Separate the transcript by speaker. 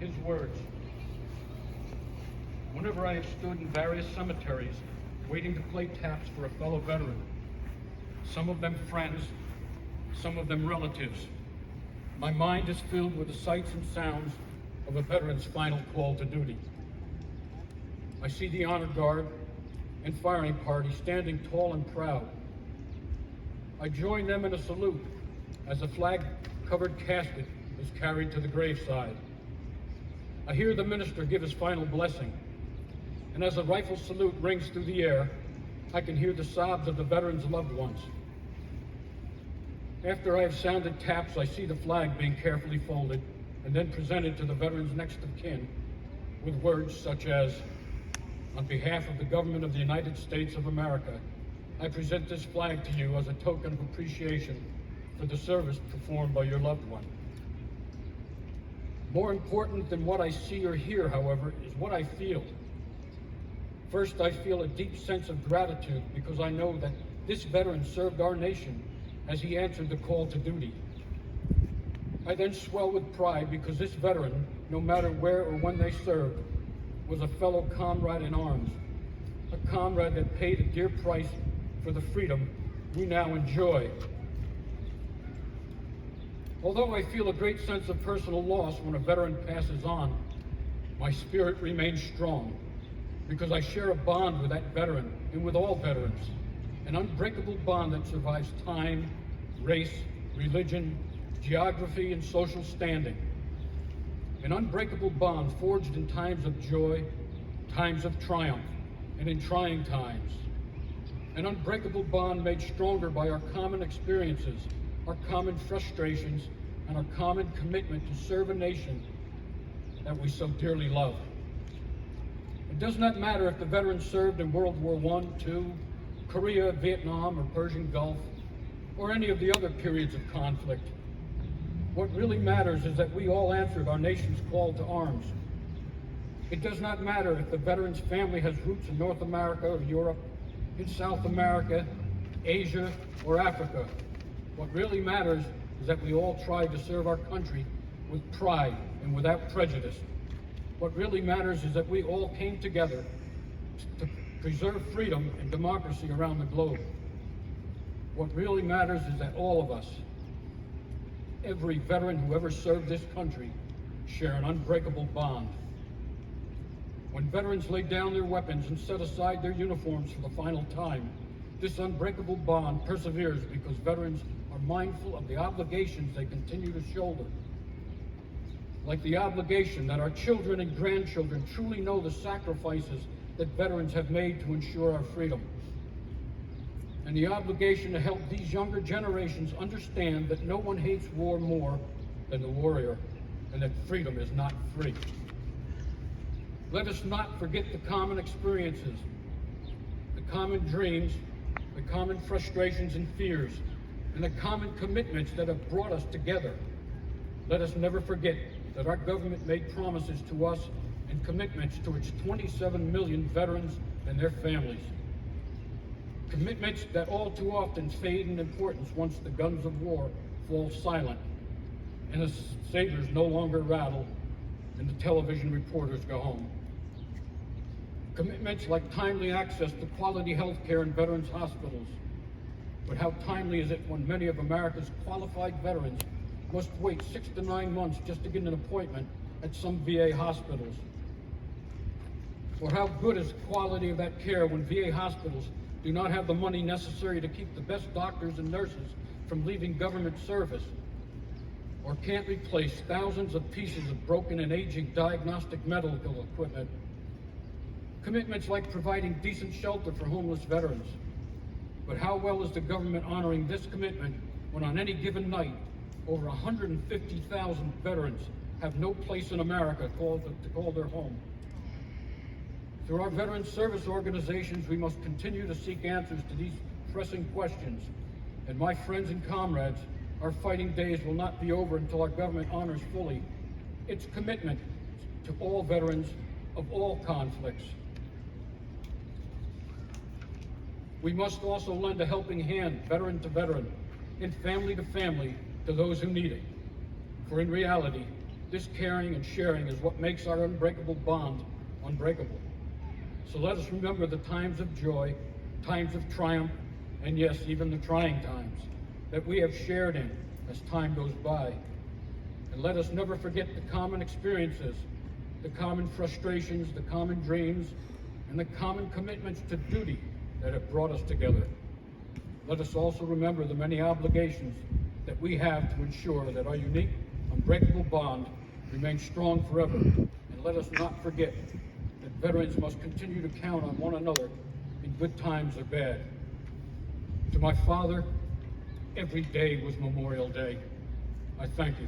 Speaker 1: his words. Whenever I have stood in various cemeteries waiting to play taps for a fellow veteran, some of them friends, some of them relatives, my mind is filled with the sights and sounds of a veteran's final call to duty. I see the honor guard and firing party standing tall and proud. I join them in a salute as a flag-covered casket is carried to the graveside. I hear the minister give his final blessing, and as a rifle salute rings through the air, I can hear the sobs of the veterans' loved ones. After I have sounded taps, I see the flag being carefully folded and then presented to the veterans next of kin with words such as, "On behalf of the government of the United States of America, I present this flag to you as a token of appreciation for the service performed by your loved one." More important than what I see or hear, however, is what I feel. First, I feel a deep sense of gratitude because I know that this veteran served our nation as he answered the call to duty. I then swell with pride because this veteran, no matter where or when they served, was a fellow comrade in arms, a comrade that paid a dear price for the freedom we now enjoy. Although I feel a great sense of personal loss when a veteran passes on, my spirit remains strong because I share a bond with that veteran and with all veterans, an unbreakable bond that survives time, race, religion, geography, and social standing. An unbreakable bond forged in times of joy, times of triumph, and in trying times. An unbreakable bond made stronger by our common experiences, our common frustrations, and our common commitment to serve a nation that we so dearly love. It does not matter if the veteran served in World War I, II, Korea, Vietnam, or Persian Gulf, or any of the other periods of conflict. What really matters is that we all answered our nation's call to arms. It does not matter if the veteran's family has roots in North America or Europe, in South America, Asia, or Africa. What really matters is that we all tried to serve our country with pride and without prejudice. What really matters is that we all came together to preserve freedom and democracy around the globe. What really matters is that all of us, every veteran who ever served this country, share an unbreakable bond. When veterans lay down their weapons and set aside their uniforms for the final time, this unbreakable bond perseveres because veterans are mindful of the obligations they continue to shoulder. Like the obligation that our children and grandchildren truly know the sacrifices that veterans have made to ensure our freedom. And the obligation to help these younger generations understand that no one hates war more than the warrior, and that freedom is not free. Let us not forget the common experiences, the common dreams, the common frustrations and fears, and the common commitments that have brought us together. Let us never forget that our government made promises to us and commitments to its 27 million veterans and their families. Commitments that all too often fade in importance once the guns of war fall silent and the sabers no longer rattle and the television reporters go home. Commitments like timely access to quality health care in veterans' hospitals. But how timely is it when many of America's qualified veterans must wait 6 to 9 months just to get an appointment at some VA hospitals? Or how good is the quality of that care when VA hospitals do not have the money necessary to keep the best doctors and nurses from leaving government service, or can't replace thousands of pieces of broken and aging diagnostic medical equipment? Commitments like providing decent shelter for homeless veterans. But how well is the government honoring this commitment when on any given night, over 150,000 veterans have no place in America to call their home? Through our veteran service organizations, we must continue to seek answers to these pressing questions. And my friends and comrades, our fighting days will not be over until our government honors fully its commitment to all veterans of all conflicts. We must also lend a helping hand, veteran to veteran, and family to family, to those who need it. For in reality, This caring and sharing is what makes our unbreakable bond unbreakable. So let us remember the times of joy, times of triumph, and yes, even the trying times that we have shared in as time goes by. And let us never forget the common experiences, the common frustrations, the common dreams, and the common commitments to duty that have brought us together. Let us also remember the many obligations that we have to ensure that our unique, unbreakable bond remains strong forever. And let us not forget that veterans must continue to count on one another in good times or bad. To my father, every day was Memorial Day. I thank you.